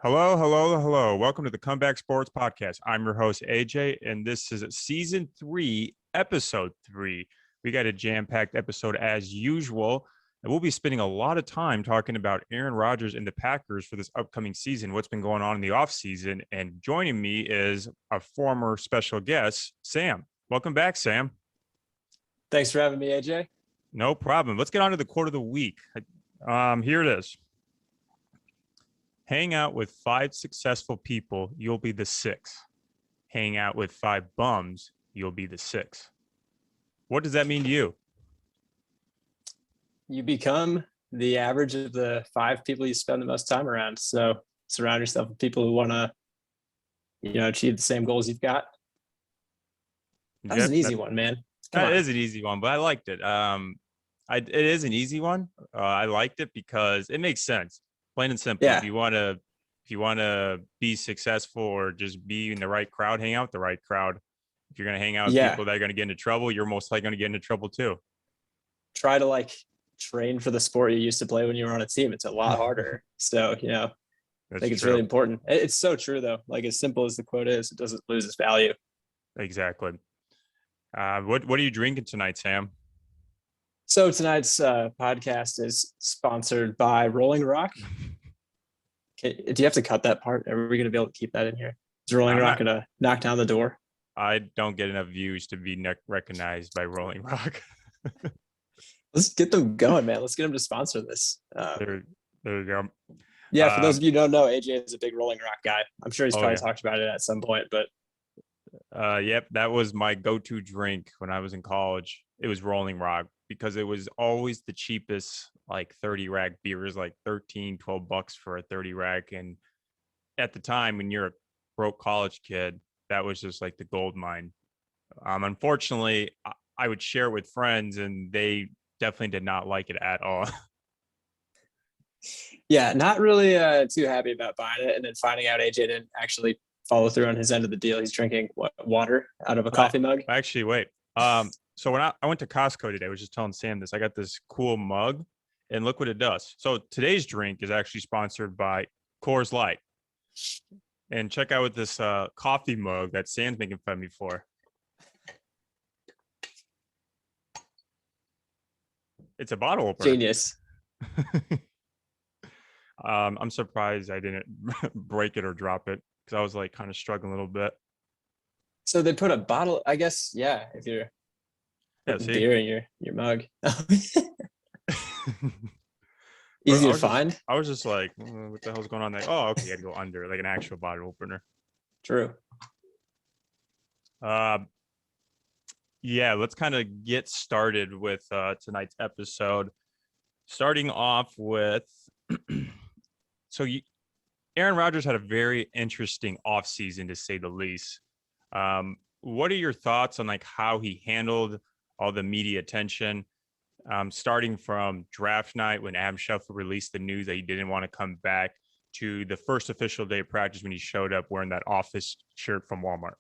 Hello, hello, hello. Welcome to the Comeback Sports Podcast. I'm your host, AJ, and this is season 3, episode 3. We got a jam-packed episode as usual, and we'll be spending a lot of time talking about Aaron Rodgers and the Packers for this upcoming season, what's been going on in the offseason. And joining me is a former special guest, Sam. Welcome back, Sam. Thanks for having me, AJ. No problem. Let's get on to the quote of the week. Here it is. Hang out with 5 successful people, you'll be the 6th. Hang out with 5 bums, you'll be the 6th. What does that mean to you? You become the average of the 5 people you spend the most time around. So surround yourself with people who want to, achieve the same goals you've got. That was an easy one, man. That is an easy one, but I liked it. It is an easy one. I liked it because it makes sense. Plain and simple. Yeah. If you want to be successful or just be in the right crowd, hang out with the right crowd. If you're going to hang out with people that are going to get into trouble, you're most likely going to get into trouble too. Try to train for the sport you used to play when you were on a team. It's a lot harder. So, I think it's really important. It's so true though. As simple as the quote is, it doesn't lose its value. Exactly. What are you drinking tonight, Sam? So tonight's podcast is sponsored by Rolling Rock. Do you have to cut that part? Are we going to be able to keep that in here? Is Rolling Rock going to knock down the door? I don't get enough views to be recognized by Rolling Rock. Let's get them going, man. Let's get them to sponsor this. There you go. Yeah, for those of you who don't know, AJ is a big Rolling Rock guy. I'm sure he's probably talked about it at some point, but yep, that was my go-to drink when I was in college. It was Rolling Rock because it was always the cheapest, 30 rack beers, $13-12 for a 30 rack. And at the time when you're a broke college kid, that was just the gold mine. Unfortunately, I would share it with friends and they definitely did not like it at all. Yeah, not really too happy about buying it and then finding out AJ didn't actually follow through on his end of the deal. He's drinking water out of a coffee mug. Actually, wait. So when I went to Costco today, I was just telling Sam this. I got this cool mug, and look what it does. So today's drink is actually sponsored by Coors Light. And check out what this coffee mug that Sam's making fun of me for. It's a bottle opener. Genius. I'm surprised I didn't break it or drop it because I was kind of struggling a little bit. So they put a bottle, I guess, yeah, if you're beer in your mug. Easy to find. I was just what the hell's going on there? Oh, okay, you had to go under, an actual bottle opener. True. Yeah, let's kind of get started with tonight's episode. Starting off with, Aaron Rodgers had a very interesting offseason, to say the least. What are your thoughts on how he handled all the media attention, starting from draft night when Adam Schefter released the news that he didn't want to come back to the first official day of practice when he showed up wearing that office shirt from Walmart?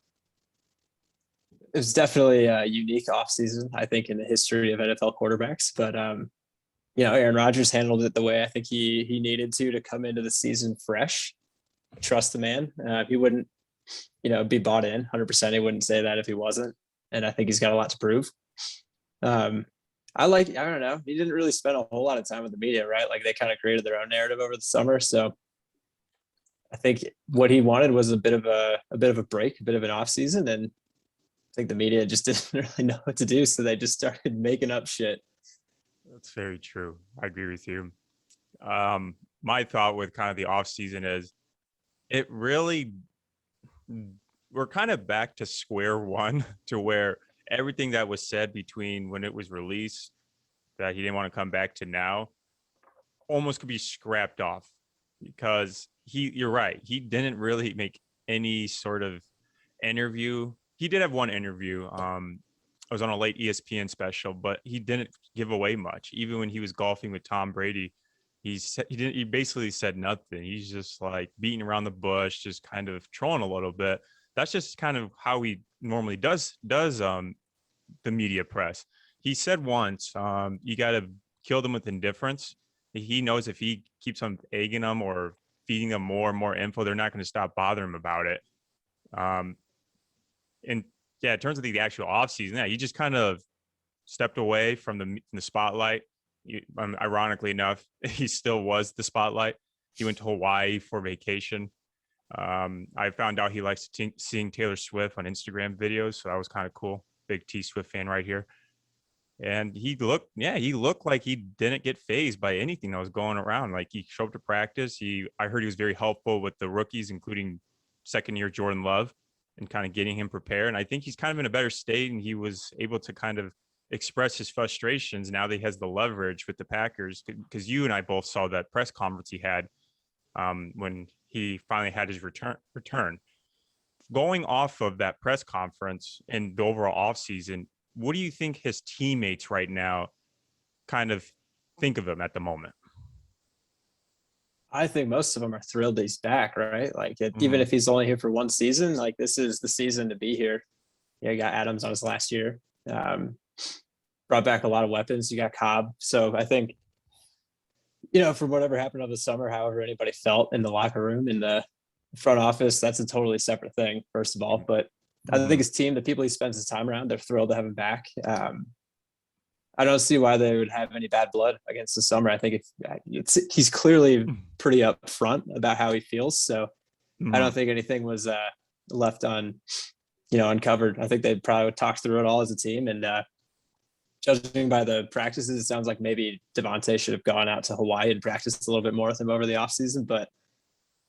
It was definitely a unique offseason, I think, in the history of NFL quarterbacks. But, Aaron Rodgers handled it the way I think he needed to come into the season fresh. Trust the man. He wouldn't, be bought in 100%. He wouldn't say that if he wasn't. And I think he's got a lot to prove. I don't know. He didn't really spend a whole lot of time with the media, right? They kind of created their own narrative over the summer. So I think what he wanted was a bit of a break, a bit of an off season. And I think the media just didn't really know what to do. So they just started making up shit. That's very true. I agree with you. My thought with kind of the off season is we're kind of back to square one to where everything that was said between when it was released that he didn't want to come back to now almost could be scrapped off because you're right. He didn't really make any sort of interview. He did have one interview. I was on a late ESPN special, but he didn't give away much. Even when he was golfing with Tom Brady, he basically said nothing. He's just beating around the bush, just kind of trolling a little bit. That's just kind of how he normally does the media press. He said once, you got to kill them with indifference. He knows if he keeps on egging them or feeding them more and more info, they're not going to stop bothering him about it. And yeah, in terms of the actual offseason, yeah, he just kind of stepped away from the spotlight. Ironically enough, he still was the spotlight. He went to Hawaii for vacation. I found out he likes seeing Taylor Swift on Instagram videos, so that was kind of cool. Big T Swift fan right here. And he looked like he didn't get fazed by anything that was going around. Like, he showed up to practice. I heard he was very helpful with the rookies, including second-year Jordan Love, and kind of getting him prepared. And I think he's kind of in a better state, and he was able to kind of express his frustrations now that he has the leverage with the Packers, because you and I both saw that press conference he had when he finally had his return. Going off of that press conference and the overall offseason, what do you think his teammates right now kind of think of him at the moment? I think most of them are thrilled that he's back, right? Like, even if he's only here for one season, like, this is the season to be here. You got Adams on his last year. Brought back a lot of weapons. You got Cobb. So I think, from whatever happened over the summer, however anybody felt in the locker room, in the front office, that's a totally separate thing, first of all. But I think his team, the people he spends his time around, they're thrilled to have him back. I don't see why they would have any bad blood against the summer. I think he's clearly pretty upfront about how he feels. So I don't think anything was left uncovered. I think they probably talked through it all as a team. And judging by the practices, it sounds like maybe Davante should have gone out to Hawaii and practiced a little bit more with him over the offseason. But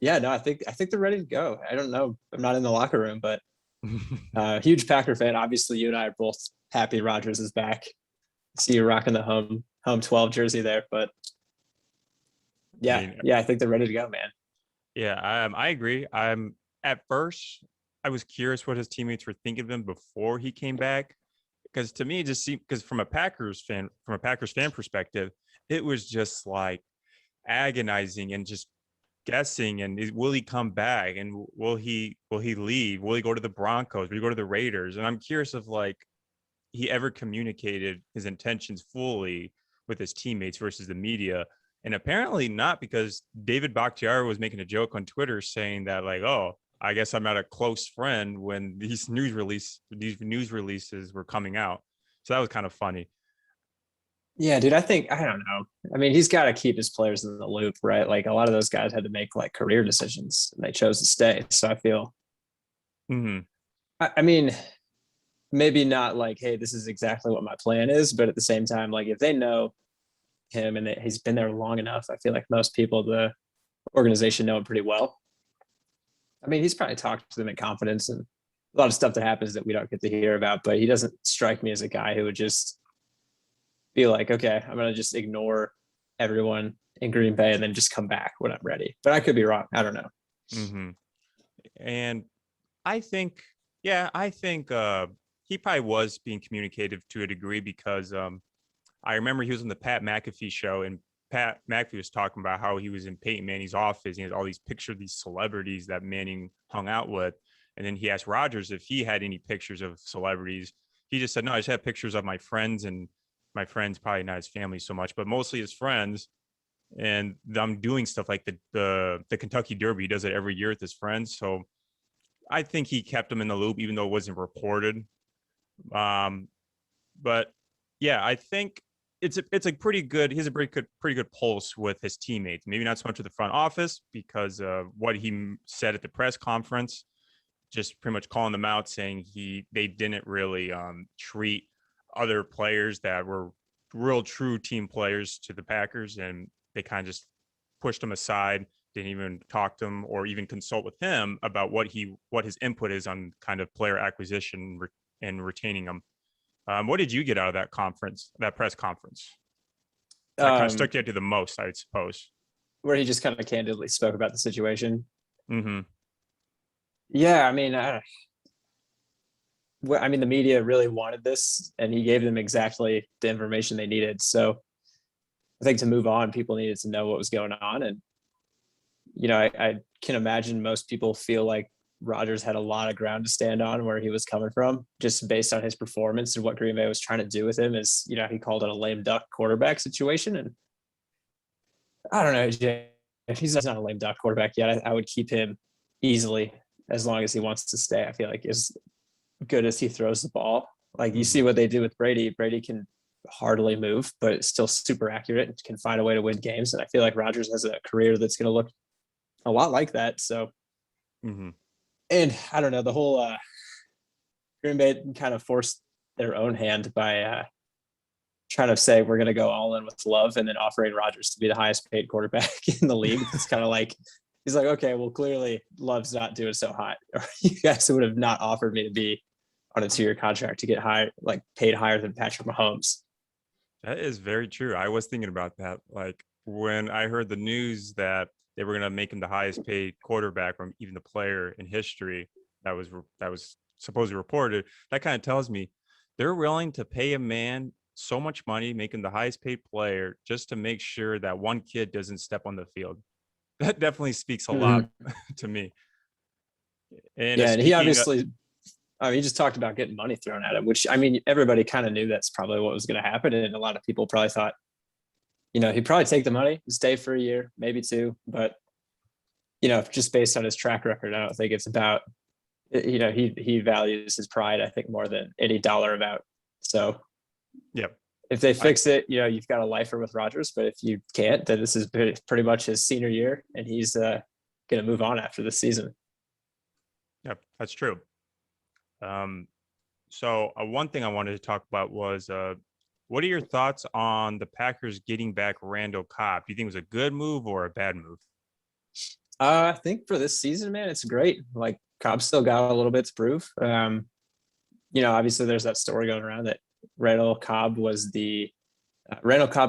yeah, no, I think they're ready to go. I don't know. I'm not in the locker room, but huge Packer fan. Obviously, you and I are both happy Rodgers is back. See you rocking the home 12 jersey there, but I think they're ready to go, man. Yeah, I agree. At first I was curious what his teammates were thinking of him before he came back, because to me it just seemed, because from a Packers fan perspective, it was just like agonizing and just guessing, and will he come back, and will he leave, will he go to the Broncos, will he go to the Raiders? And I'm curious if like he ever communicated his intentions fully with his teammates versus the media. And apparently not, because David Bakhtiari was making a joke on Twitter saying that, like, oh, I guess I'm not a close friend when these news releases were coming out. So that was kind of funny. Yeah, dude, I don't know. I mean, he's got to keep his players in the loop, right? Like, a lot of those guys had to make like career decisions and they chose to stay. So I feel, I mean, maybe not like, hey, this is exactly what my plan is, but at the same time, like, if they know him and he's been there long enough, I feel like most people, the organization, know him pretty well. I mean, he's probably talked to them in confidence, and a lot of stuff that happens that we don't get to hear about, but he doesn't strike me as a guy who would just be like, okay, I'm going to just ignore everyone in Green Bay and then just come back when I'm ready. But I could be wrong. I don't know. And I think he probably was being communicative to a degree, because I remember he was on the Pat McAfee show, and Pat McAfee was talking about how he was in Peyton Manning's office. He had all these pictures of these celebrities that Manning hung out with. And then he asked Rodgers if he had any pictures of celebrities. He just said, no, I just have pictures of my friends, and my friends, probably not his family so much, but mostly his friends. And I'm doing stuff like the Kentucky Derby. He does it every year with his friends. So I think he kept them in the loop, even though it wasn't reported. But yeah, I think it's a pretty good. He has a pretty good pulse with his teammates. Maybe not so much with the front office, because what he said at the press conference, just pretty much calling them out, saying they didn't really treat other players that were real true team players to the Packers, and they kind of just pushed him aside, didn't even talk to him or even consult with him about what his input is on kind of player acquisition and retaining them. What did you get out of that press conference? That kind of stuck you to the most, I suppose. Where he just kind of candidly spoke about the situation. Yeah, I mean, the media really wanted this, and he gave them exactly the information they needed. So I think to move on, people needed to know what was going on. And, I can imagine most people feel like Rodgers had a lot of ground to stand on where he was coming from, just based on his performance and what Green Bay was trying to do with him. Is, he called it a lame duck quarterback situation. And I don't know, Jay, if he's not a lame duck quarterback yet, I would keep him easily as long as he wants to stay. I feel like as good as he throws the ball. Like you see what they do with Brady. Brady can hardly move, but it's still super accurate and can find a way to win games. And I feel like Rodgers has a career that's going to look a lot like that. So, and I don't know, the whole Green Bay kind of forced their own hand by trying to say we're going to go all in with Love and then offering Rodgers to be the highest paid quarterback in the league. It's kind of like, he's like, okay, well, clearly Love's not doing so hot. Or you guys would have not offered me to be on a 2-year contract to get higher, like paid higher than Patrick Mahomes. That is very true. I was thinking about that. Like when I heard the news that they were going to make him the highest paid quarterback from even the player in history that was supposedly reported, that kind of tells me they're willing to pay a man so much money, make him the highest paid player just to make sure that one kid doesn't step on the field. That definitely speaks a lot to me. And he obviously, he just talked about getting money thrown at him, which, I mean, everybody kind of knew that's probably what was going to happen. And a lot of people probably thought, he'd probably take the money, stay for a year, maybe 2. But, just based on his track record, I don't think it's about, he values his pride, I think, more than any dollar amount. So, if they fix it, you've got a lifer with Rodgers. But if you can't, then this is pretty much his senior year, and he's going to move on after the season. Yep, that's true. So one thing I wanted to talk about was what are your thoughts on the Packers getting back Randall Cobb? Do you think it was a good move or a bad move? I think for this season, man, it's great. Like Cobb still got a little bit to prove. Obviously there's that story going around that Randall Cobb's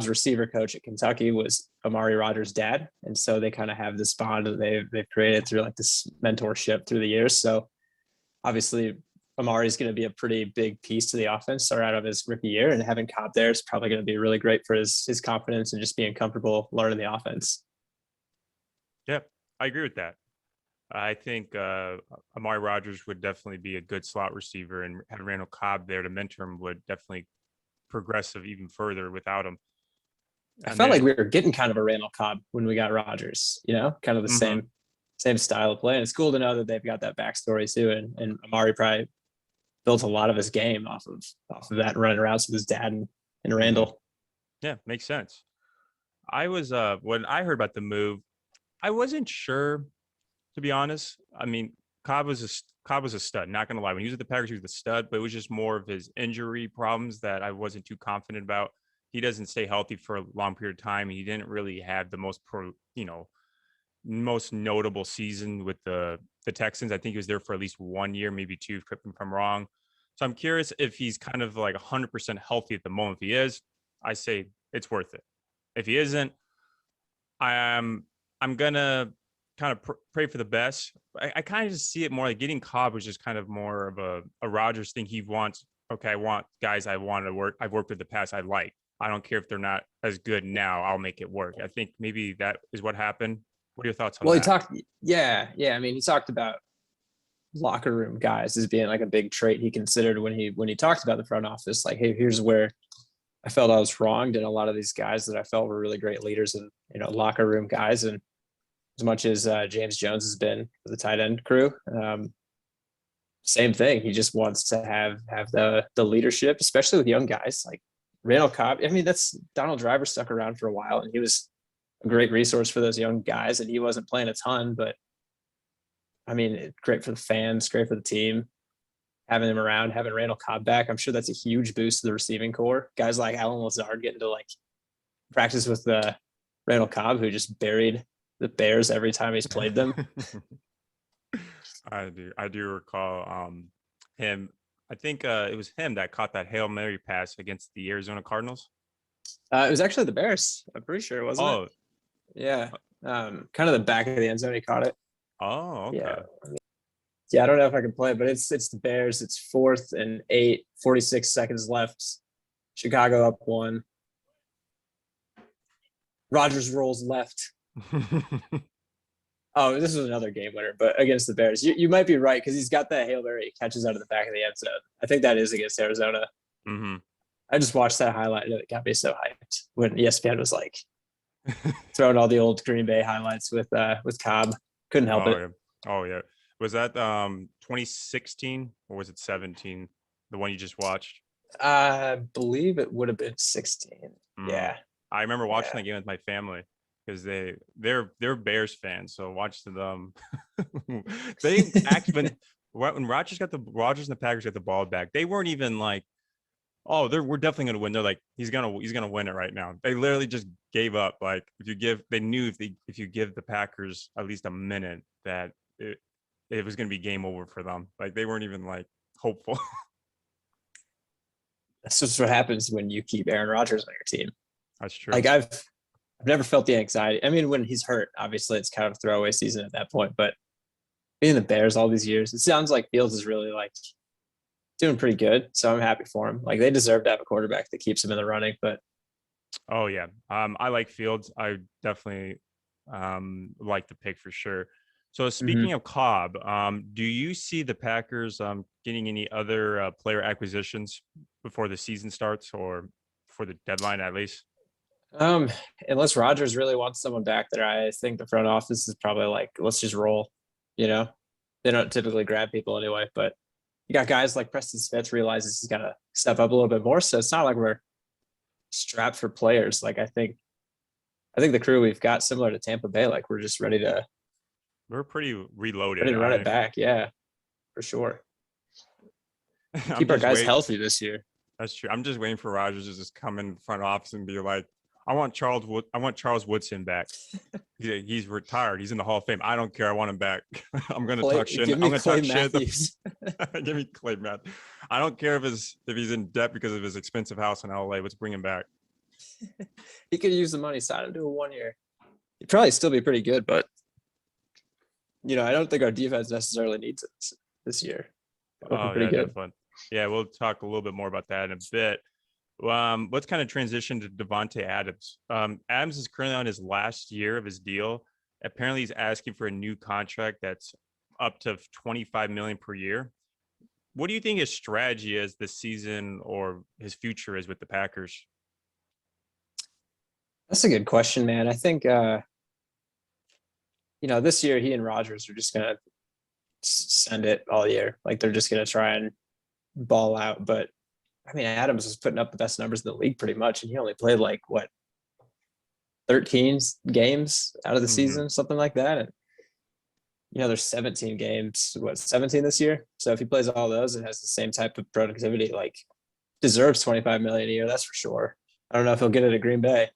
receiver coach at Kentucky was Amari Rodgers' dad. And so they kind of have this bond that they've created through like this mentorship through the years. So obviously Amari is going to be a pretty big piece to the offense start out of his rookie year, and having Cobb there is probably going to be really great for his confidence and just being comfortable learning the offense. Yeah, I agree with that. I think Amari Rodgers would definitely be a good slot receiver, and having Randall Cobb there to mentor him would definitely progress even further without him. I felt like we were getting kind of a Randall Cobb when we got Rodgers, kind of the same style of play. And it's cool to know that they've got that backstory too. And Amari probably built a lot of his game off of that running routes with his dad and Randall. Yeah, makes sense. I was when I heard about the move, I wasn't sure, to be honest. I mean, Cobb was a stud, not gonna lie. When he was at the Packers, he was the stud, but it was just more of his injury problems that I wasn't too confident about. He doesn't stay healthy for a long period of time. He didn't really have the most notable season with the Texans. I think he was there for at least 1 year, maybe 2, correct me if I'm wrong. So I'm curious if he's kind of like 100% healthy at the moment. If he is, I say it's worth it. If he isn't, I'm gonna kind of pray for the best. I kind of just see it more like getting Cobb was just kind of more of a Rodgers thing. He wants, okay, I want guys I've worked with the past I like. I don't care if they're not as good now. I'll make it work. I think maybe that is what happened. What are your thoughts on that? Well, he talked, I mean, he talked about locker room guys as being like a big trait he considered when he talked about the front office. Like, hey, here's where I felt I was wronged, and a lot of these guys that I felt were really great leaders and locker room guys. And as much as James Jones has been for the tight end crew, same thing. He just wants to have the leadership, especially with young guys like Randall Cobb. I mean, that's Donald Driver stuck around for a while, and he was a great resource for those young guys, and he wasn't playing a ton, but I mean, it's great for the fans, great for the team, having him around, having Randall Cobb back. I'm sure that's a huge boost to the receiving core. Guys like Alan Lazard getting to like practice with Randall Cobb, who just buried the Bears every time he's played them. I do recall him. I think it was him that caught that Hail Mary pass against the Arizona Cardinals. It was actually the Bears. I'm pretty sure, wasn't it? Yeah. Kind of the back of the end zone, he caught it. Oh, okay. Yeah, I don't know if I can play it, but it's the Bears. It's 4th and 8, 46 seconds left. Chicago up 1. Rodgers rolls left. Oh, this is another game winner, but against the Bears. You might be right, because he's got that Hail Mary. He catches out of the back of the end zone. I think that is against Arizona. Mm-hmm. I just watched that highlight and it got me so hyped when ESPN was like, throwing all the old Green Bay highlights with Cobb. Couldn't help Oh it. yeah. Oh yeah. Was that 2016 or was it 17? The one you just watched? I believe it would have been 16. Mm. Yeah. I remember watching Yeah. that game with my family because they're Bears fans. So watching them, they actually when Rodgers and the Packers got the ball back, they weren't even like, oh, we're definitely gonna win. They're like, he's gonna win it right now. They literally just gave up. Like they knew if you give the Packers at least a minute that it was gonna be game over for them. Like they weren't even like hopeful. That's just what happens when you keep Aaron Rodgers on your team. That's true. Like I've never felt the anxiety. I mean, when he's hurt, obviously it's kind of a throwaway season at that point, but being the Bears all these years, it sounds like Fields is really like doing pretty good. So I'm happy for him. Like they deserve to have a quarterback that keeps him in the running, but Oh yeah. I like Fields. I definitely like the pick for sure. So speaking of Cobb, do you see the Packers getting any other player acquisitions before the season starts or for the deadline at least? unless Rodgers really wants someone back there, I think the front office is probably like, let's just roll. You know, they don't typically grab people anyway, but you got guys like Preston Smith realizes he's got to step up a little bit more. So it's not like we're strapped for players. Like I think the crew we've got similar to Tampa Bay. Like we're just We're pretty reloaded. to run it back. Yeah, for sure. I'm Keep our just guys waiting. healthy this year. That's true. I'm just waiting for Rodgers to just come in the front office and be like, I want Charles Woodson back. He's retired. He's in the Hall of Fame. I don't care. I want him back. I'm gonna talk shit. Give I'm me gonna Clay talk shit. Matthews. Give me Clay Matthews. I don't care if he's in debt because of his expensive house in LA. Let's bring him back. He could use the money. Sign him to a 1 year. He'd probably still be pretty good, but I don't think our defense necessarily needs it this year. Oh Pretty yeah, good. definitely. Yeah, we'll talk a little bit more about that in a bit. Let's kind of transition to Davante Adams. Adams is currently on his last year of his deal. Apparently, he's asking for a new contract that's up to $25 million per year. What do you think his strategy is this season or his future is with the Packers? That's a good question, man. I think this year he and Rodgers are just gonna send it all year. Like they're just gonna try and ball out. But I mean, Adams was putting up the best numbers in the league pretty much, and he only played like 13 games out of the season, something like that. And there's 17 games, 17 this year. So if he plays all those and has the same type of productivity, like deserves 25 million a year, that's for sure. I don't know if he'll get it at Green Bay.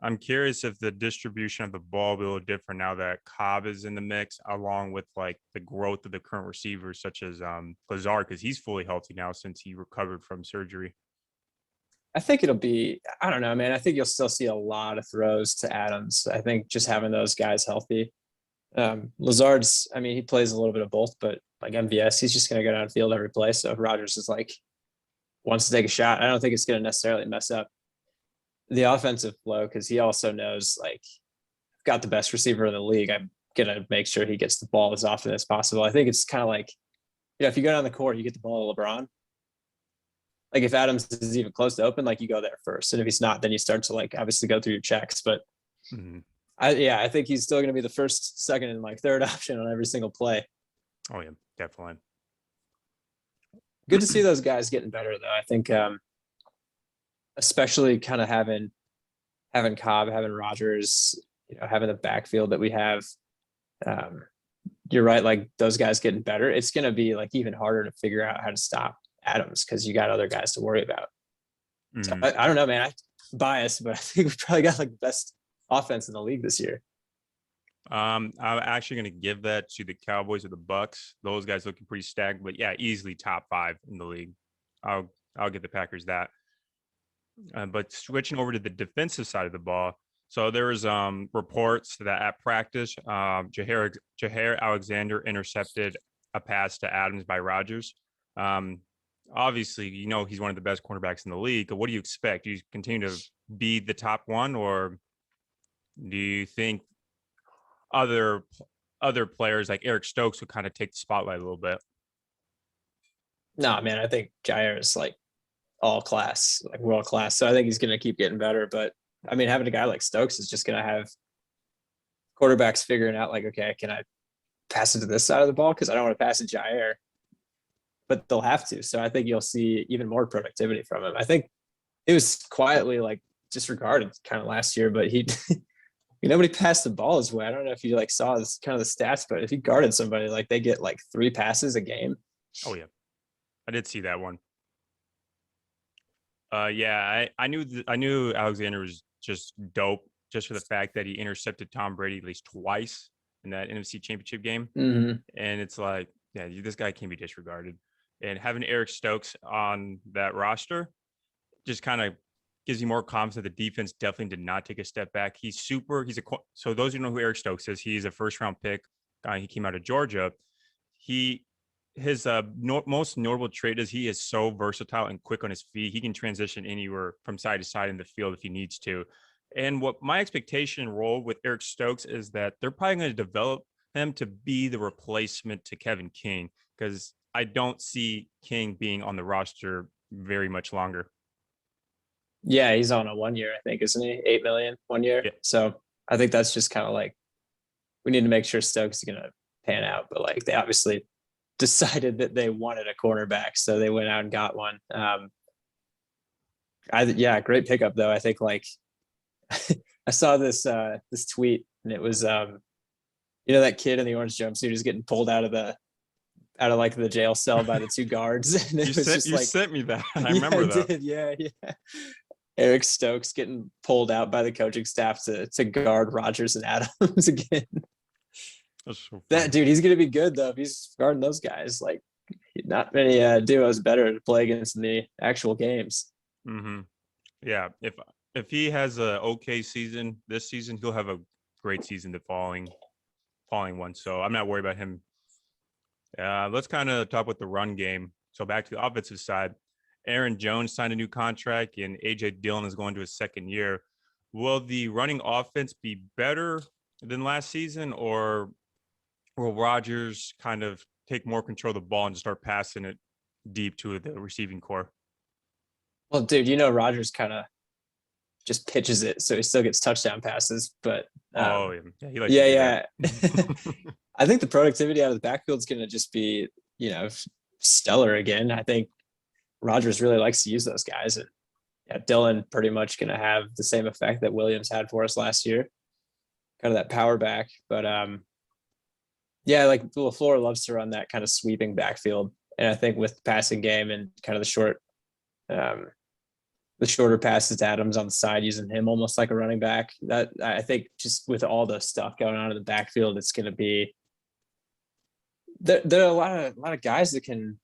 I'm curious if the distribution of the ball will be a little different now that Cobb is in the mix, along with like the growth of the current receivers, such as Lazard, because he's fully healthy now since he recovered from surgery. I think it'll be, I don't know, man. I think you'll still see a lot of throws to Adams. I think just having those guys healthy. Lazard's, I mean, he plays a little bit of both, but like MVS, he's just going to go downfield every play. So if Rodgers is like, wants to take a shot, I don't think it's going to necessarily mess up the offensive flow because he also knows like got the best receiver in the league. I'm gonna make sure he gets the ball as often as possible. I think it's kind of like, if you go down the court, you get the ball to LeBron. Like if Adams is even close to open, like you go there first, and if he's not, then you start to like obviously go through your checks. But I think he's still gonna be the first, second, and like third option on every single play. Oh yeah, definitely. Good to see those guys getting better though. I think. Especially kind of having Cobb, having Rodgers, having the backfield that we have. You're right. Like those guys getting better. It's going to be like even harder to figure out how to stop Adams because you got other guys to worry about. So I don't know, man. I'm biased, but I think we probably got like the best offense in the league this year. I'm actually going to give that to the Cowboys or the Bucks. Those guys looking pretty stacked, but yeah, easily top 5 in the league. I'll give the Packers that. But switching over to the defensive side of the ball, so there was reports that at practice, Jahair Alexander intercepted a pass to Adams by Rodgers. Obviously, he's one of the best cornerbacks in the league. What do you expect? Do you continue to be the top one, or do you think other players like Eric Stokes would kind of take the spotlight a little bit? No, man, I think Jair is like all class, like world class. So I think he's going to keep getting better. But I mean, having a guy like Stokes is just going to have quarterbacks figuring out like, okay, can I pass it to this side of the ball? Because I don't want to pass it Jair, but they'll have to. So I think you'll see even more productivity from him. I think it was quietly like disregarded kind of last year, but he nobody passed the ball his way. I don't know if you like saw this kind of the stats, but if he guarded somebody, like they get like 3 passes a game. Oh yeah, I did see that one. Yeah, I knew Alexander was just dope just for the fact that he intercepted Tom Brady at least twice in that NFC Championship game, Mm-hmm. and it's like, yeah, this guy can't be disregarded. And having Eric Stokes on that roster just kind of gives you more confidence that the defense definitely did not take a step back. So those who know who Eric Stokes is, he's a first round pick. He came out of Georgia. His most notable trait is he is so versatile and quick on his feet. He can transition anywhere from side to side in the field if he needs to. And what my expectation and role with Eric Stokes is that they're probably going to develop him to be the replacement to Kevin King, because I don't see King being on the roster very much longer. Yeah, he's on a 1 year, I think, isn't he? 8 million 1 year. Yeah. So I think that's just kind of like, we need to make sure Stokes is going to pan out. But like, they obviously decided that they wanted a cornerback, so they went out and got one. Great pickup though. I think like I saw this tweet, and it was that kid in the orange jumpsuit is getting pulled out of like the jail cell by the 2 guards. And You sent me that. I remember that. Did. Yeah. Eric Stokes getting pulled out by the coaching staff to guard Rodgers and Adams again. So that dude, he's gonna be good though if he's guarding those guys. Like, not many duos better to play against in the actual games. Mm-hmm. Yeah, if he has a okay season this season, he'll have a great season the following one. So I'm not worried about him. Let's kind of talk about the run game. So back to the offensive side, Aaron Jones signed a new contract, and AJ Dillon is going to his 2nd year. Will the running offense be better than last season, or will Rodgers kind of take more control of the ball and just start passing it deep to the receiving core? Well, dude, Rodgers kind of just pitches it, so he still gets touchdown passes. But he likes to do that. I think the productivity out of the backfield is going to just be, stellar again. I think Rodgers really likes to use those guys, and Dillon pretty much going to have the same effect that Williams had for us last year, kind of that power back. But like LaFleur loves to run that kind of sweeping backfield, and I think with the passing game and kind of the shorter passes to Adams on the side, using him almost like a running back, that I think just with all the stuff going on in the backfield, it's going to be there are a lot of guys that can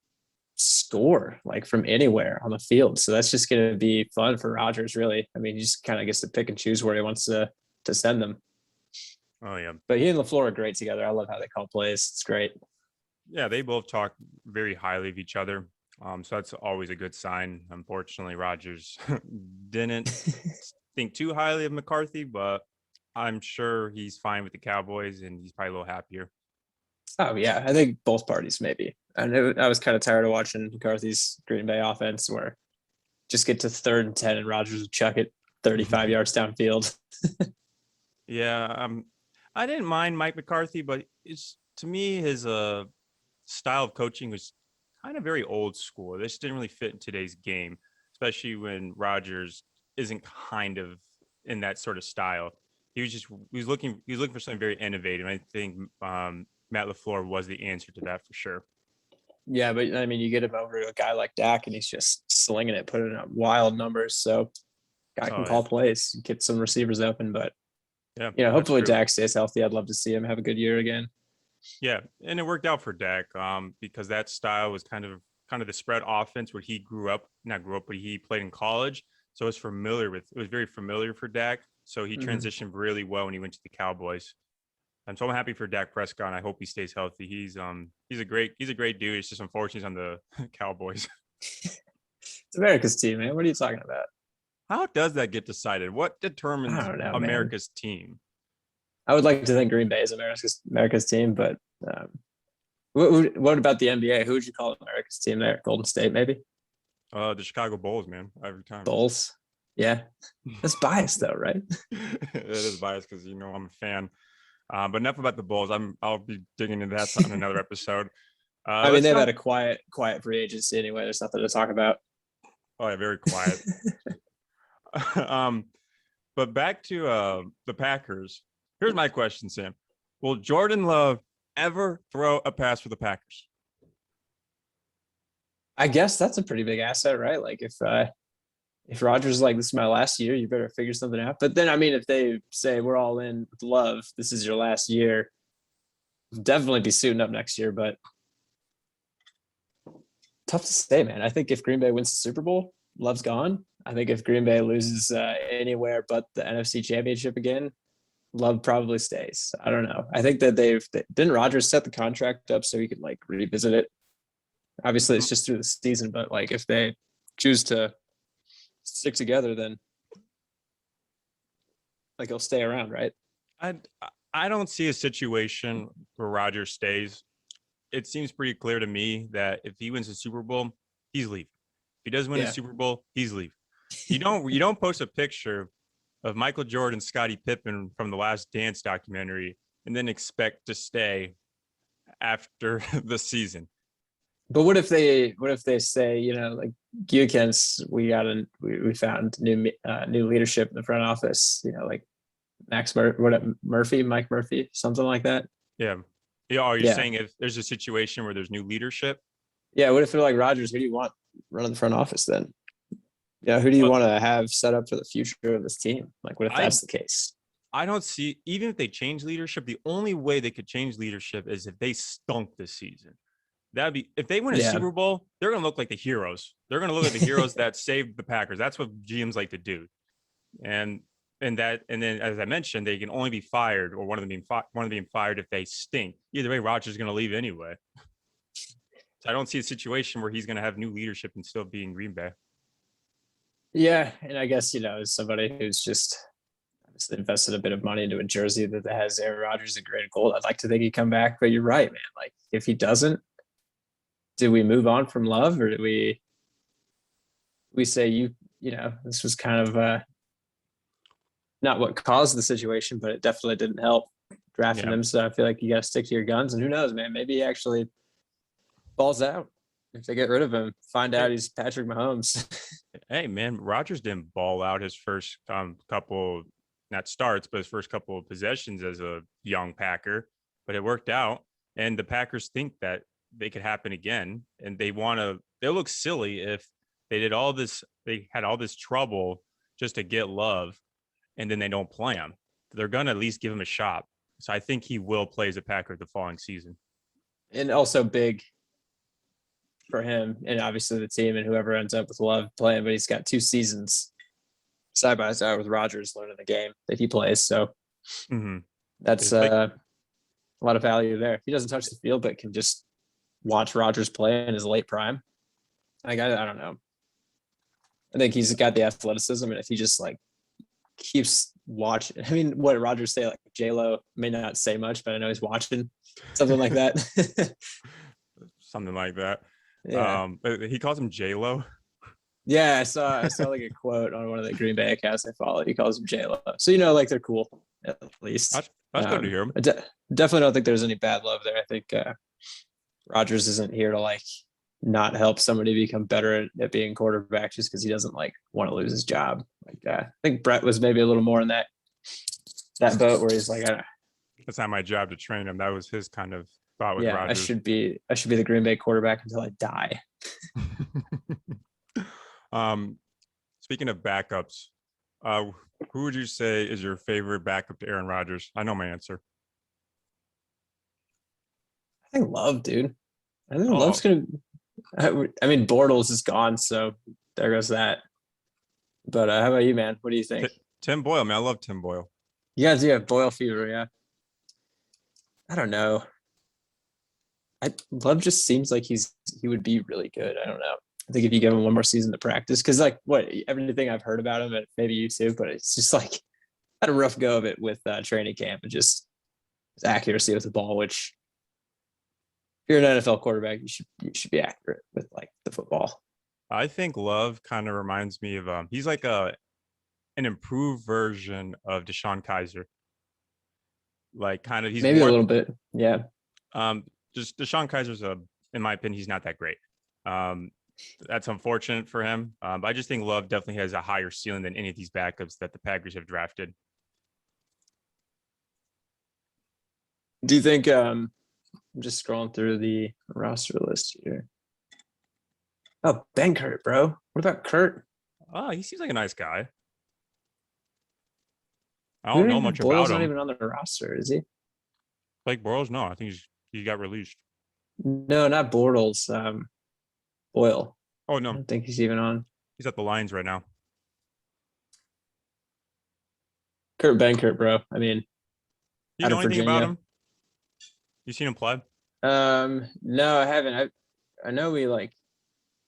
score like from anywhere on the field. So that's just going to be fun for Rodgers, really. I mean, he just kind of gets to pick and choose where he wants to send them. Oh yeah. But he and LaFleur are great together. I love how they call plays. It's great. Yeah, they both talk very highly of each other. So that's always a good sign. Unfortunately, Rodgers didn't think too highly of McCarthy, but I'm sure he's fine with the Cowboys, and he's probably a little happier. Oh yeah, I think both parties maybe. I was kind of tired of watching McCarthy's Green Bay offense, where just get to 3rd and 10 and Rodgers would chuck it 35 yards downfield. Yeah, I didn't mind Mike McCarthy, but to me his style of coaching was kind of very old school. This didn't really fit in today's game, especially when Rodgers isn't kind of in that sort of style. He was looking for something very innovative. I think Matt LaFleur was the answer to that for sure. Yeah, but I mean, you get him over to a guy like Dak, and he's just slinging it, putting up wild numbers. So guy can call plays, get some receivers open. But hopefully Dak stays healthy. I'd love to see him have a good year again. Yeah, and it worked out for Dak because that style was kind of the spread offense where he but he played in college, so it was very familiar for Dak. So he transitioned really well when he went to the Cowboys. And so I'm happy for Dak Prescott. And I hope he stays healthy. He's a great dude. It's just unfortunate he's on the Cowboys. It's America's team, man. What are you talking about? How does that get decided? What determines America's team? I would like to think Green Bay is America's team, but what about the NBA? Who would you call America's team there? Golden State, maybe? The Chicago Bulls, man. Every time. Bulls. Yeah, that's biased though, right? It is biased because I'm a fan. But enough about the Bulls. I'll be digging into that on another episode. I mean, Let's they've jump. had a quiet free agency anyway. There's nothing to talk about. Oh yeah, very quiet. um, but back to the Packers. Here's my question, Sam. Will Jordan Love ever throw a pass for the Packers? I guess that's a pretty big asset, right? Like if Rogers is like, this is my last year, you better figure something out. But then, I mean, if they say we're all in with Love, this is your last year, definitely be suiting up next year. But tough to say, man. I think if Green Bay wins the Super Bowl, Love's gone. I think if Green Bay loses anywhere but the NFC Championship again, Love probably stays. I don't know. I think that didn't Rogers set the contract up so he could like revisit it. Obviously, it's just through the season, but like if they choose to stick together, then like he'll stay around, right? I I don't see a situation where Rodgers stays. It seems pretty clear to me that if he wins the Super Bowl, he's leaving. If he doesn't win the Super Bowl, he's leaving. You don't post a picture of Michael Jordan, Scottie Pippen from the Last Dance documentary, and then expect to stay after the season. But what if they say, like Guikens, we found new leadership in the front office, like Mike Murphy, something like that. Yeah. Yeah. Are you saying if there's a situation where there's new leadership? Yeah. What if they're like, Rogers, who do you want running the front office then? Yeah. Who do you want to have set up for the future of this team? Like, what if that's the case? I don't see, even if they change leadership, the only way they could change leadership is if they stunk this season. That'd be, if they win a Super Bowl, they're going to look like the heroes. They're going to look like the heroes that saved the Packers. That's what GMs like to do. And then, as I mentioned, they can only be fired, or one of them being fired if they stink. Either way, Rodgers is going to leave anyway. So I don't see a situation where he's going to have new leadership and still be in Green Bay. Yeah, and I guess as somebody who's just obviously invested a bit of money into a jersey that has Aaron Rodgers in gray and gold, I'd like to think he'd come back. But you're right, man. Like if he doesn't, do we move on from Love, or do we say this was kind of not what caused the situation, but it definitely didn't help drafting him. So I feel like you got to stick to your guns. And who knows, man? Maybe he actually balls out if they get rid of him. Find out he's Patrick Mahomes. Hey, man, Rodgers didn't ball out his first couple, not starts, but his first couple of possessions as a young Packer. But it worked out, and the Packers think that they could happen again, and they'll look silly if they had all this trouble just to get Love, and then they don't play him. They're going to at least give him a shot. So I think he will play as a Packer the following season. And also big for him, and obviously the team and whoever ends up with Love playing, but he's got 2 seasons side by side with Rodgers learning the game that he plays. So that's a lot of value there. He doesn't touch the field, but can just watch Rodgers play in his late prime. Like, I don't know. I think he's got the athleticism, and if he just like keeps watching, I mean, what did Rodgers say? Like J-Lo may not say much, but I know he's watching, something like that. Something like that. Yeah. He calls him J-Lo. Yeah, I saw like a quote on one of the Green Bay accounts I follow. He calls him J-Lo. So like they're cool at least. That's good to hear him. I definitely don't think there's any bad love there. I think Rodgers isn't here to like not help somebody become better at being quarterback just because he doesn't like want to lose his job. Like I think Brett was maybe a little more in that boat where he's like, that's not my job to train him. That was his kind of thought with Rodgers. I should be the Green Bay quarterback until I die. Speaking of backups, who would you say is your favorite backup to Aaron Rodgers? I know my answer. I think Love, dude. I think Love's gonna. I mean, Bortles is gone, so there goes that. But how about you, man? What do you think? Tim Boyle, man. I love Tim Boyle. You guys do have Boyle fever, yeah. I don't know. Love just seems like he would be really good. I don't know. I think if you give him one more season to practice, because like everything I've heard about him, and maybe you too, but it's just like had a rough go of it with training camp and just his accuracy with the ball, which if you're an NFL quarterback, you should be accurate with like the football. I think Love kind of reminds me of he's like a an improved version of Deshaun Kaiser. Like kind of he's Maybe more a little bit. Yeah. just Deshaun Kaiser's in my opinion, he's not that great. That's unfortunate for him. But I just think Love definitely has a higher ceiling than any of these backups that the Packers have drafted. Do you think I'm just scrolling through the roster list here. Oh, Kurt, bro. What about Kurt? Oh, he seems like a nice guy. I We don't know even have much Boyle's about not him. even on the roster, is he? Like Burrows, no, I think he got released. No, not Bortles. Boyle. Oh I no, don't think he's even on. he's at the Lions right now. Kurt Benkert, bro. I mean, You out know of anything about Virginia. him? You seen him play? No, I haven't. I know we like.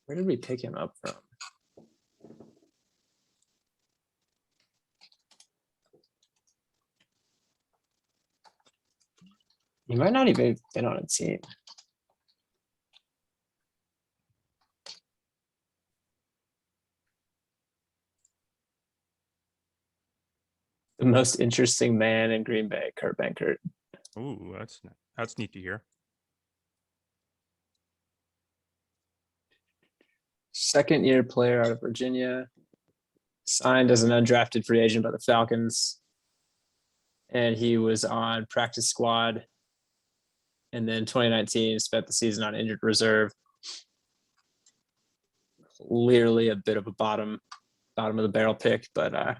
Where did we pick him up from? He might not even have been on a team. The most interesting man in Green Bay, Kurt Benkert. Ooh, that's neat to hear. Second-year player out of Virginia. Signed as an undrafted free agent by the Falcons. And he was on practice squad. And then 2019 spent the season on injured reserve. Clearly a bit of a bottom of the barrel pick, but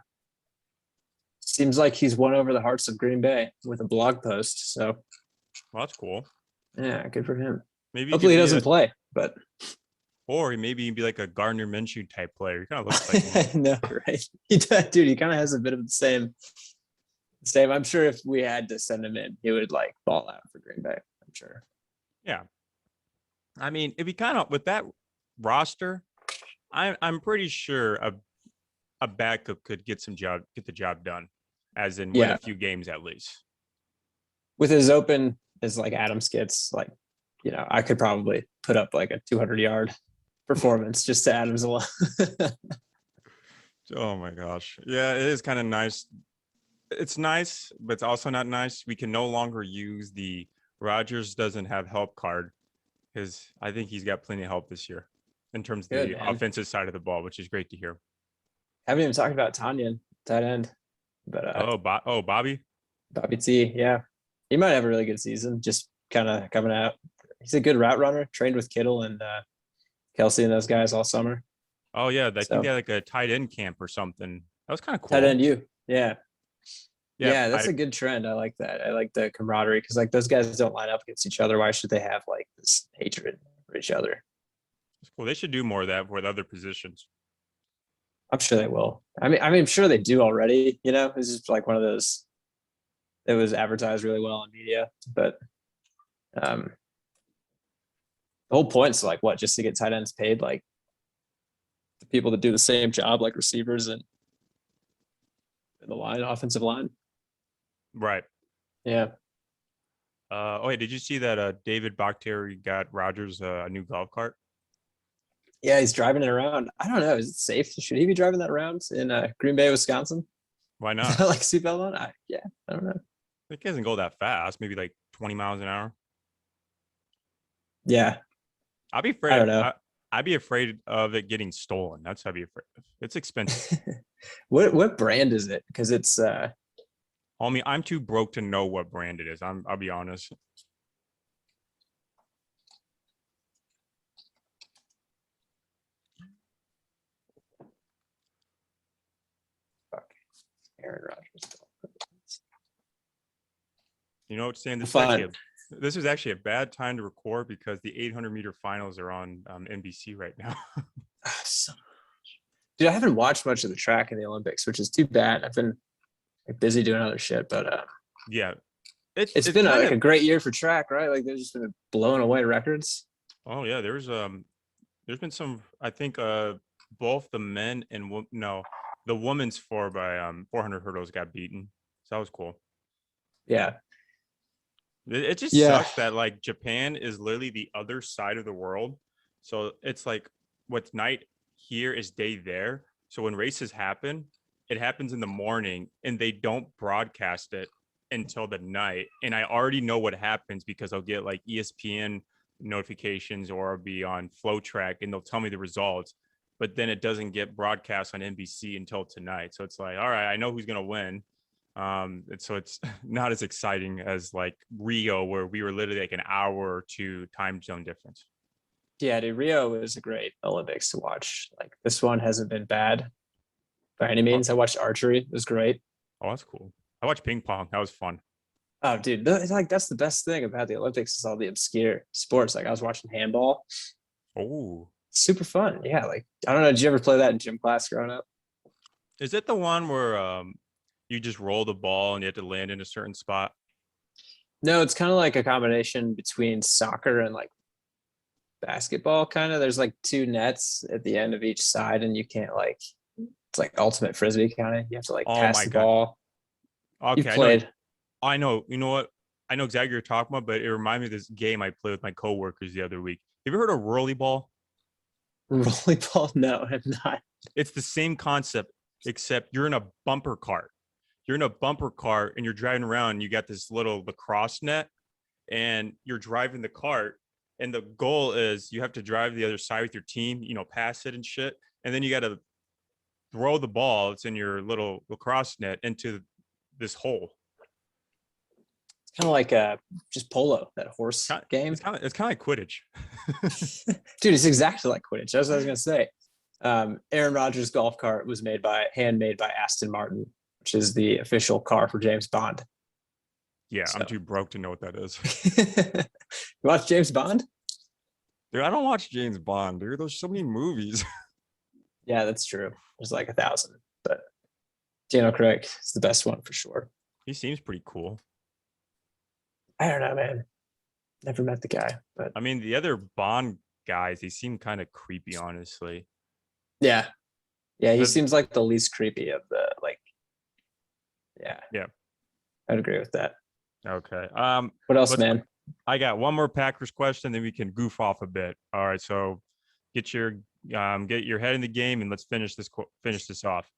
seems like he's won over the hearts of Green Bay with a blog post. So Well, that's cool. yeah, good for him. Maybe Hopefully he could be doesn't play, but or maybe he'd be like a Gardner Minshew type player. He kind of looks like him. no, right? He does, dude. He kind of has a bit of the same. I'm sure if we had to send him in, he would like ball out for Green Bay. I'm sure. Yeah. I mean, if he kind of with that roster, I'm pretty sure a backup could get the job done, as in win Yeah. a few games at least. With as open as like Adams gets, like, you know, I could probably put up like a 200-yard performance just to Adams alone. Oh my gosh. Yeah, it is kind of nice. It's nice, but it's also not nice. We can no longer use the Rodgers doesn't have help card because I think he's got plenty of help this year in terms of Good, the man. offensive side of the ball, which is great to hear. Haven't even talked about Tanyan, tight end, but Bobby. Bobby T, yeah, he might have a really good season. Just kind of coming out. He's a good route runner. Trained with Kittle and Kelsey and those guys all summer. Oh yeah, I So- think they had like a tight end camp or something. That was kind of cool. Tight end, yeah. Yeah, Yeah, that's a good trend. I like that. I like the camaraderie because like those guys don't line up against each other. Why should they have like this hatred for each other? Well, they should do more of that with other positions. I'm sure they will. I mean, I'm sure they do already. You know, it's just like one of those. It was advertised really well in media, but the whole point's like what? Just to get tight ends paid, like the people that do the same job, like receivers and the line, offensive line. Right. Yeah. Oh, hey, did you see that David Bakhtiari got Rodgers a new golf cart? Yeah, he's driving it around. I don't know. Is it safe? Should he be driving that around in Green Bay, Wisconsin? Why Is not? that like seatbelt on? I don't know. It doesn't go that fast. Maybe like 20 miles an hour. Yeah, I'd be afraid. I don't know. I'd be afraid of it getting stolen. That's what I'd be afraid of. It's expensive. What brand is it? Because it's Homie, I'm too broke to know what brand it is. I'll be honest. Aaron Rodgers. You know what, Sam? Fine. This is actually a bad time to record because the 800-meter finals are on NBC right now. Dude, I haven't watched much of the track in the Olympics, which is too bad. I've been like, busy doing other shit, but Yeah, it's been like a great year for track, right? Like they've just been blowing away records. Oh yeah, there's been some. I think both the men and the women's 400 hurdles got beaten. So that was cool. Yeah, It just Yeah. sucks that like Japan is literally the other side of the world. So it's like what's night here is day there. So when races happen, it happens in the morning and they don't broadcast it until the night. And I already know what happens because I'll get like ESPN notifications or I'll be on Flow Track and they'll tell me the results. But then it doesn't get broadcast on NBC until tonight. So it's like, all right, I know who's going to win. And so it's not as exciting as like Rio, where we were literally like an hour or two time zone difference. Yeah, dude, Rio is a great Olympics to watch. Like this one hasn't been bad by any means. I watched archery; it was great. Oh, that's cool. I watched ping pong. That was fun. Oh, dude, it's like that's the best thing about the Olympics is all the obscure sports. Like I was watching handball, Oh, super fun. Yeah, like I don't know. Did you ever play that in gym class growing up? is it the one where you just roll the ball and you have to land in a certain spot? No, it's kind of like a combination between soccer and like basketball. Kind of. There's like two nets at the end of each side, and you can't like. It's like ultimate frisbee kind of. You have to like Oh pass my the God. ball. You Okay, played. I know. You know what? I know exactly what you're talking about, but it reminded me of this game I played with my coworkers the other week. Have you ever heard of rollerball? Volleyball? No, I'm not. It's the same concept, except you're in a bumper cart. You're in a bumper cart and you're driving around and you got this little lacrosse net and you're driving the cart. And the goal is you have to drive the other side with your team, pass it and shit. And then you got to throw the ball, it's in your little lacrosse net, into this hole. It's kind of like just polo, that horse game. It's kind of like Quidditch. Dude, it's exactly like Quidditch. That's what I was gonna say. Aaron Rodgers' golf cart was handmade by Aston Martin, which is the official car for James Bond. Yeah, So. I'm too broke to know what that is. You watch James Bond? Dude, I don't watch James Bond, dude. There's so many movies. Yeah, that's true. There's like 1,000, but Daniel Craig is the best one for sure. He seems pretty cool. I don't know, man. Never met the guy, but I mean, the other Bond guys, they seem kind of creepy, honestly. yeah, he seems like the least creepy of the like. Yeah, I'd agree with that. Okay. What else, man? I got one more Packers question, then we can goof off a bit. All right, so get your head in the game and let's finish this off.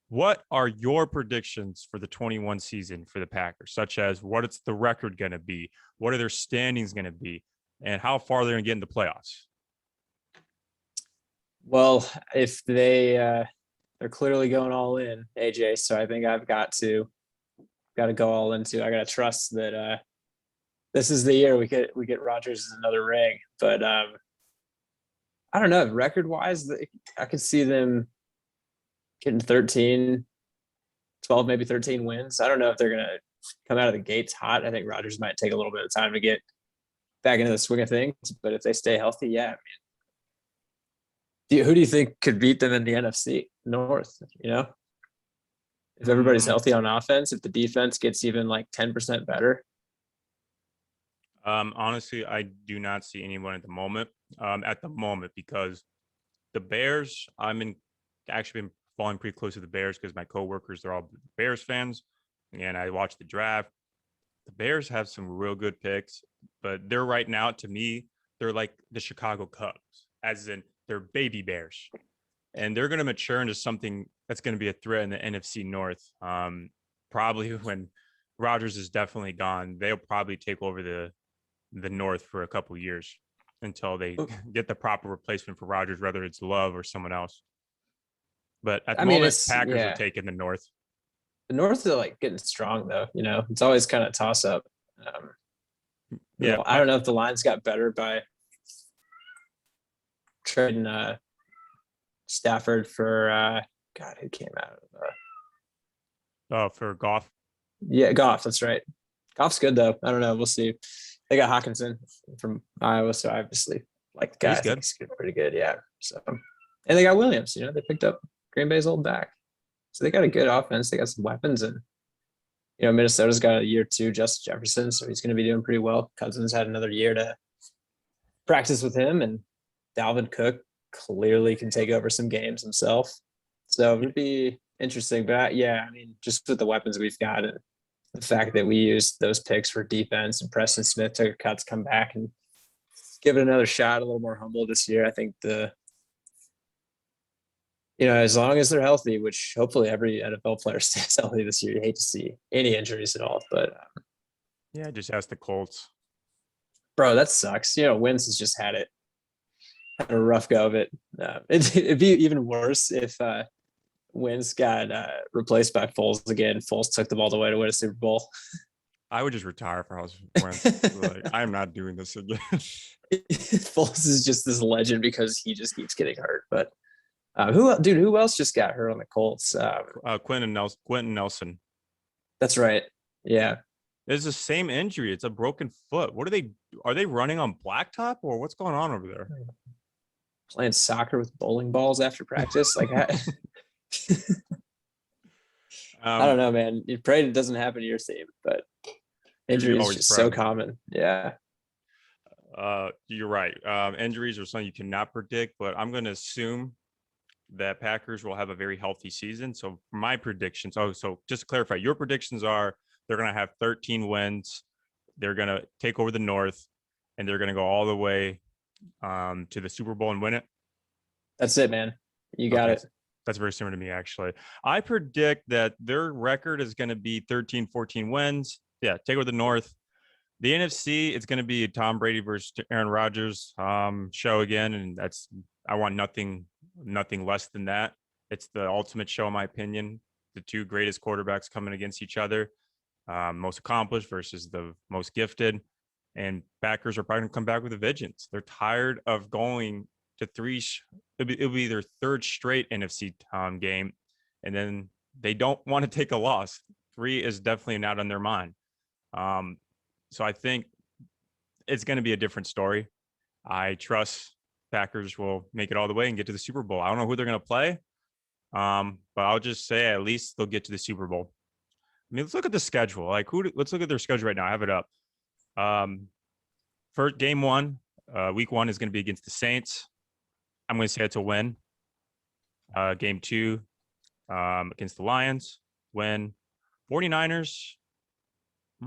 What are your predictions for the 21 season for the Packers, such as what it's the record going to be, what are their standings going to be, and how far they're going to get in the playoffs? Well, if they're clearly going all in, AJ. So I think I've got to go all in too. I got to trust that this is the year we get Rodgers another ring. But I don't know, record wise, I could see them getting 13, 12, maybe 13 wins. I don't know if they're going to come out of the gates hot. I think Rodgers might take a little bit of time to get back into the swing of things. But if they stay healthy, yeah, I mean, who do you think could beat them in the NFC North? If everybody's healthy on offense, if the defense gets even like 10% better. Honestly, I do not see anyone at the moment. Because the Bears, actually been following pretty close to the Bears because my coworkers, they're all Bears fans, and I watched the draft. The Bears have some real good picks, but they're right now, to me, they're like the Chicago Cubs, as in they're baby Bears, and they're going to mature into something that's going to be a threat in the NFC North. Probably when Rodgers is definitely gone, they'll probably take over the North for a couple of years until they get the proper replacement for Rodgers, whether it's Love or someone else. But at the moment, Packers are taking the North. The North is like getting strong, though. It's always kind of toss up. I don't know if the lines got better by trading Stafford for God, who came out of for Goff. Yeah, Goff. That's right. Goff's good though. I don't know. We'll see. They got Hawkinson from Iowa, so obviously, like the guy, He's I think he's pretty good. Yeah. So, and they got Williams. They picked up Green Bay's old back, so they got a good offense. They got some weapons, and Minnesota's got a year 2, Justin Jefferson, so he's going to be doing pretty well. Cousins had another year to practice with him, and Dalvin Cook clearly can take over some games himself. So it'd be interesting. But I mean, just with the weapons we've got and the fact that we used those picks for defense and Preston Smith took a cut to come back and give it another shot, a little more humble this year. I think the as long as they're healthy, which hopefully every NFL player stays healthy this year. You hate to see any injuries at all, but Yeah, just ask the Colts. bro, that sucks. Wentz has just had a rough go of it. It'd be even worse if Wentz got replaced by Foles again. Foles took the ball away to win a Super Bowl. I would just retire if I was Wentz. Like, I'm not doing this again. Foles is just this legend because he just keeps getting hurt. But who else just got hurt on the Colts? Quentin Nelson. That's right. Yeah. It's the same injury. It's a broken foot. Are they running on blacktop or what's going on over there? Playing soccer with bowling balls after practice. Like, I don't know, man. You pray it doesn't happen to your team, but injury is just so common. Yeah. You're right. Injuries are something you cannot predict, but I'm going to assume that Packers will have a very healthy season. So my predictions. So just to clarify, your predictions are they're going to have 13 wins. They're going to take over the North, and they're going to go all the way to the Super Bowl and win it. That's it, man. You got it. That's very similar to me, actually. I predict that their record is going to be 13, 14 wins. Yeah, take over the North. The NFC, it's going to be Tom Brady versus Aaron Rodgers show again, and I want nothing less than that. It's the ultimate show, in my opinion. The two greatest quarterbacks coming against each other, most accomplished versus the most gifted. And Packers are probably going to come back with a vengeance. They're tired of going to three. It'll be their third straight NFC game, and then they don't want to take a loss. 3 is definitely not on their mind. So I think it's going to be a different story. I trust Packers will make it all the way and get to the Super Bowl. I don't know who they're going to play, but I'll just say at least they'll get to the Super Bowl. I mean, let's look at the schedule. Let's look at their schedule right now. I have it up. First game 1, week 1 is going to be against the Saints. I'm going to say it's a win. Game 2 against the Lions, win. 49ers. I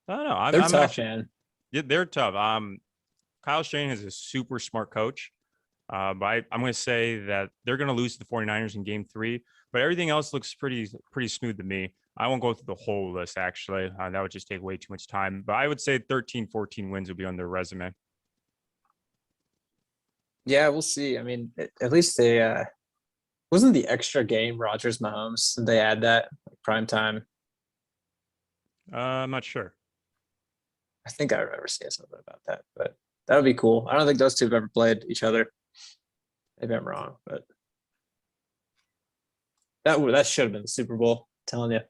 don't know. They're tough, man. Yeah, they're tough. Kyle Shanahan is a super smart coach. But I'm going to say that they're going to lose to the 49ers in game 3. But everything else looks pretty smooth to me. I won't go through the whole list, actually. That would just take way too much time. But I would say 13, 14 wins will be on their resume. Yeah, we'll see. I mean, at least they wasn't the extra game Rodgers Mahomes. Did they add that prime time? I'm not sure. I think I remember seeing something about that, but that would be cool. I don't think those two have ever played each other. Maybe I'm wrong, but that should have been the Super Bowl. I'm telling you.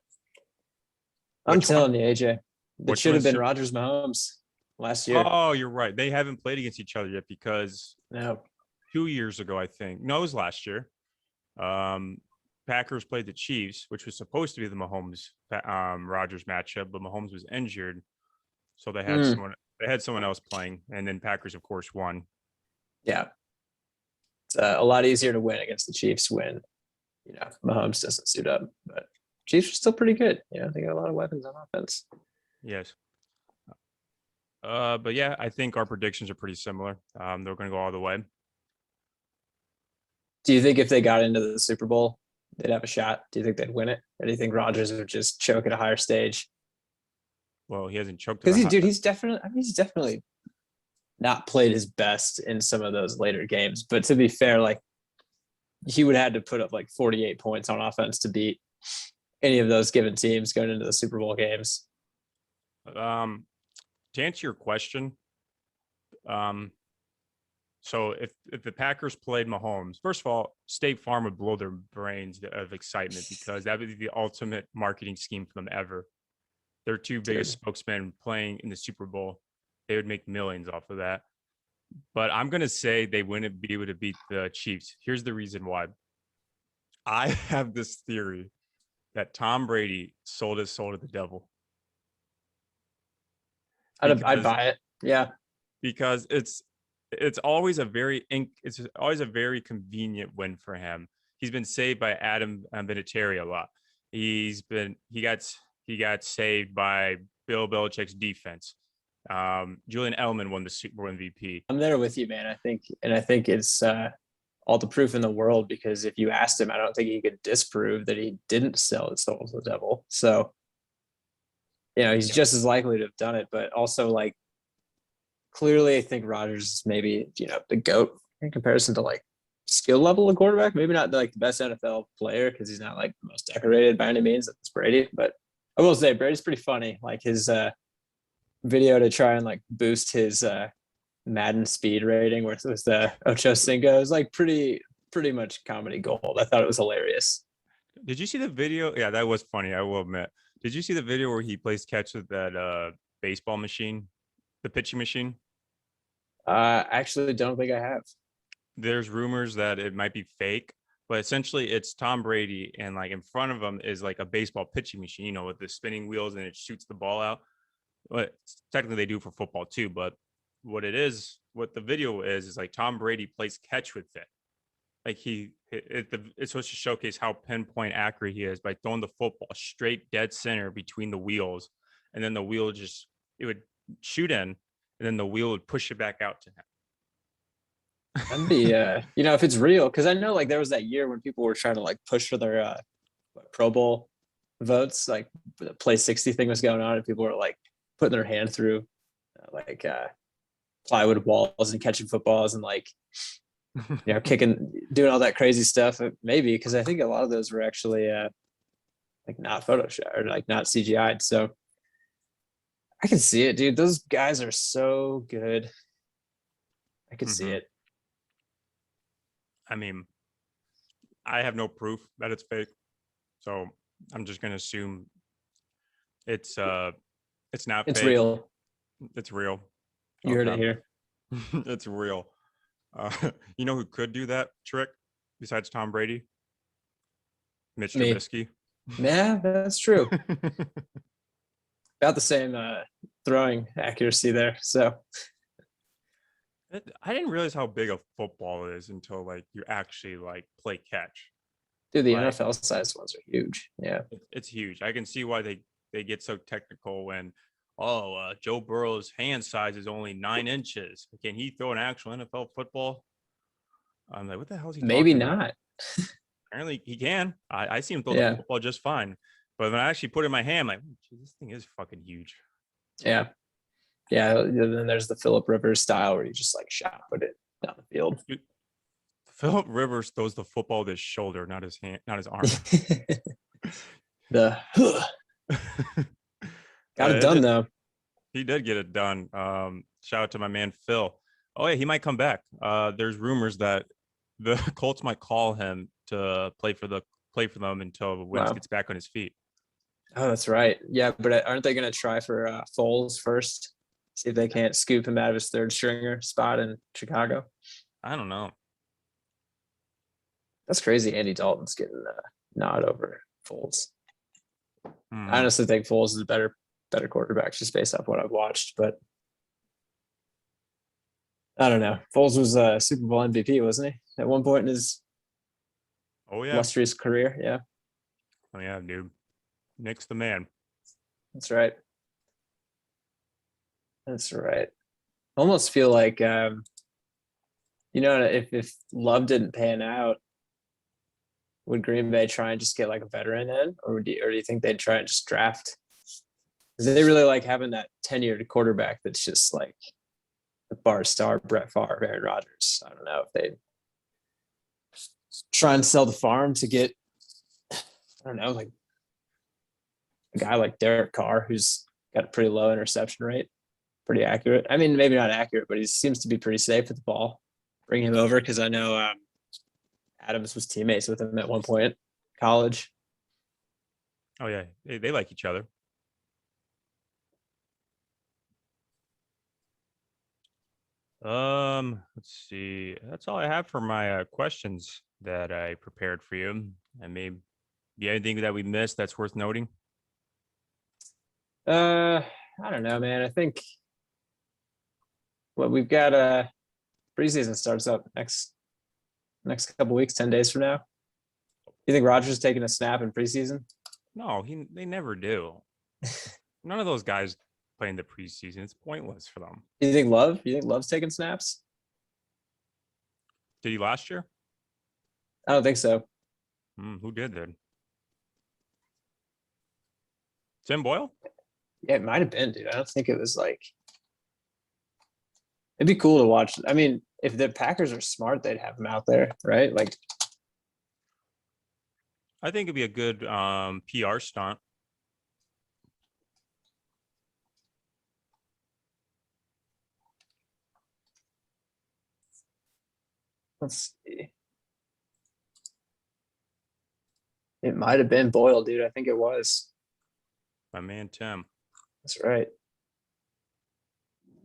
I'm telling you, AJ. It should have been Rodgers Mahomes last year. Oh, you're right. They haven't played against each other yet because no. 2 years ago, I think. No, it was last year. Packers played the Chiefs, which was supposed to be the Mahomes Rodgers matchup, but Mahomes was injured, so they had someone else playing, and then Packers, of course, won. Yeah, it's a lot easier to win against the Chiefs when Mahomes doesn't suit up, but Chiefs are still pretty good. They got a lot of weapons on offense. Yes. But yeah, I think our predictions are pretty similar. They're going to go all the way. Do you think if they got into the Super Bowl, they'd have a shot? Do you think they'd win it? Or do you think Rodgers would just choke at a higher stage? Well, he hasn't choked. Because he's definitely not played his best in some of those later games. But to be fair, like he would have had to put up like 48 points on offense to beat any of those given teams going into the Super Bowl games. To answer your question, so if the Packers played Mahomes, first of all, State Farm would blow their brains of excitement because that would be the ultimate marketing scheme for them ever. Their two biggest spokesmen playing in the Super Bowl, they would make millions off of that. But I'm going to say they wouldn't be able to beat the Chiefs. Here's the reason why. I have this theory that Tom Brady sold his soul to the devil. I'd buy it. Yeah. Because it's always a very convenient win for him. He's been saved by Adam Vinatieri a lot. He got saved by Bill Belichick's defense. Julian Edelman won the Super Bowl MVP. I'm there with you, man. I think it's all the proof in the world, because if you asked him, I don't think he could disprove that he didn't sell his soul to the devil. So, he's just as likely to have done it, but also like clearly I think Rodgers is maybe, the GOAT in comparison to like skill level of quarterback. Maybe not like the best NFL player because he's not like the most decorated by any means. That's Brady, but I will say Brady's pretty funny. Like his video to try and like boost his Madden speed rating, where it was the Ocho Cinco, is like pretty much comedy gold. I thought it was hilarious. Did you see the video? Yeah, that was funny. I will admit. Did you see the video where he plays catch with that baseball machine, the pitching machine? I actually don't think I have. There's rumors that it might be fake, but essentially it's Tom Brady, and like in front of him is like a baseball pitching machine, with the spinning wheels, and it shoots the ball out. But technically they do for football too. But what the video is like Tom Brady plays catch with it. Like it's supposed to showcase how pinpoint accurate he is by throwing the football straight dead center between the wheels, and then the wheel it would shoot in, and then the wheel would push it back out to him. That'd be, if it's real, because I know like there was that year when people were trying to like push for their Pro Bowl votes, like the Play 60 thing was going on, and people were like putting their hand through plywood walls and catching footballs and like kicking, doing all that crazy stuff. Maybe because I think a lot of those were actually like not Photoshop or like not CGI'd. So I can see it, dude. Those guys are so good. I could see it. I mean, I have no proof that it's fake, so I'm just gonna assume it's not It's fake. real. It's real. You heard it here. It's real. You know who could do that trick besides Tom Brady? Mitch Trubisky. Yeah, that's true. About the same throwing accuracy there. So I didn't realize how big a football is until like you actually like play catch. dude, the Like, NFL sized ones are huge. Yeah. it's huge. I can see why they get so technical when Joe Burrow's hand size is only 9 inches. Can he throw an actual NFL football? I'm like, what the hell is he Maybe talking about? not. Apparently he can. I see him throw Yeah. the football just fine. But when I actually put it in my hand, I'm like, this thing is fucking huge. Yeah. Yeah. Then there's the Phillip Rivers style where you just like shot put it down the field. Dude, Phillip Rivers throws the football with his shoulder, not his hand, not his arm. Got it done though. He did get it done. Shout out to my man Phil. Oh yeah, he might come back. There's rumors that the Colts might call him to play for them until Wentz gets back on his feet. Oh, that's right. Yeah, but aren't they going to try for Foles first? See if they can't scoop him out of his third stringer spot in Chicago. I don't know. That's crazy. Andy Dalton's getting a nod over Foles. Hmm. I honestly think Foles is a better quarterback just based off what I've watched, but I don't know. Foles was a Super Bowl MVP, wasn't he? At one point in his illustrious career. Yeah. Oh yeah, dude. Nick's the man. That's right. That's right. Almost feel like if Love didn't pan out, would Green Bay try and just get like a veteran in, or do you think they'd try and just draft? Because they really like having that tenured quarterback that's just like the bar star Brett Favre, Aaron Rodgers. I don't know if they'd try and sell the farm to get, I don't know, like a guy like Derek Carr, who's got a pretty low interception rate, pretty accurate. I mean, maybe not accurate, but he seems to be pretty safe with the ball. Bring him over because I know Adams was teammates with him at one point in college. Oh yeah, they like each other. Let's see. That's all I have for my questions that I prepared for you. And maybe anything that we missed that's worth noting? I don't know, man. I think we've got preseason starts up next couple weeks, 10 days from now. You think Rodgers is taking a snap in preseason? No, they never do. None of those guys play in the preseason. It's pointless for them. You think Love's taking snaps? Did he last year? I don't think so. Who did then? Tim Boyle? Yeah, it might have been, dude. I don't think it was like. It'd be cool to watch. I mean, if the Packers are smart, they'd have him out there, right? Like, I think it'd be a good PR stunt. let's see. It might have been Boyle, dude. I think it was. My man Tim. That's right.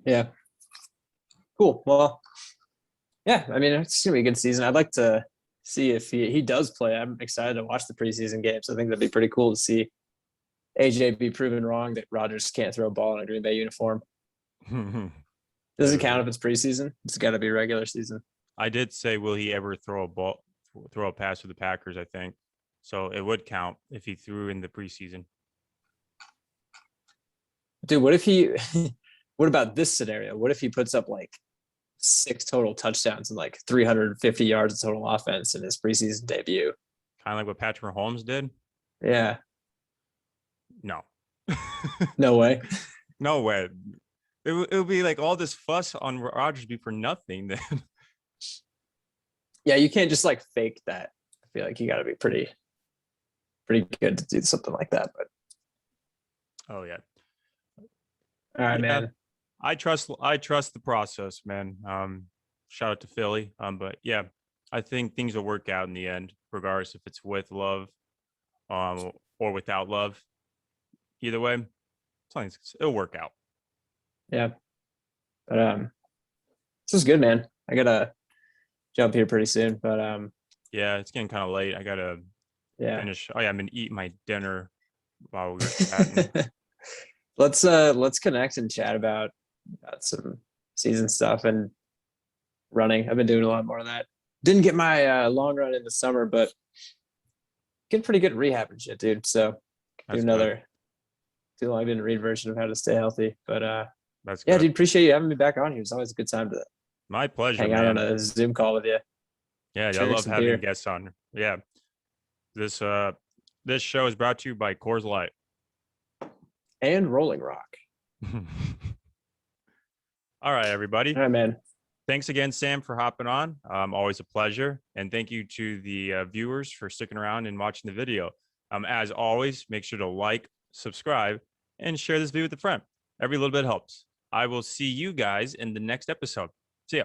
Yeah. Cool. Well, yeah, I mean, it's gonna be a good season. I'd like to see if he does play. I'm excited to watch the preseason games. I think that'd be pretty cool to see AJ be proven wrong that Rodgers can't throw a ball in a Green Bay uniform. Doesn't count if it's preseason. It's got to be regular season. I did say, will he ever throw a pass for the Packers? I think so. It would count if he threw in the preseason. Dude, what if he? What about this scenario? What if he puts up like 6 total touchdowns and like 350 yards of total offense in his preseason debut? Kind of like what Patrick Mahomes did. Yeah. No. No way. No way. It would be like all this fuss on Rodgers be for nothing then. Yeah, you can't just like fake that. I feel like you got to be pretty good to do something like that. But Oh yeah. all right, Yeah. man. I trust the process, man. Shout out to Philly. But yeah, I think things will work out in the end, regardless if it's with love, or without love. Either way, it'll work out. Yeah. But this is good, man. I gotta jump here pretty soon. But Yeah, it's getting kind of late. I gotta finish. Oh yeah, I'm gonna eat my dinner while we're chatting. let's connect and chat about some season stuff and running. I've been doing a lot more of that. Didn't get my long run in the summer, but getting pretty good at rehab and shit, dude. So do another I've been read version of how to stay healthy. But that's yeah, good. dude, appreciate you having me back on here. It's always a good time to My pleasure, hang out man. on a Zoom call with you. Yeah, I Drink love some having beer. guests on. Yeah. This show is brought to you by Coors Light. And Rolling Rock. All right, everybody. All right, man. Thanks again, Sam, for hopping on. Always a pleasure. And thank you to the viewers for sticking around and watching the video. As always, make sure to like, subscribe, and share this video with a friend. Every little bit helps. I will see you guys in the next episode. See ya.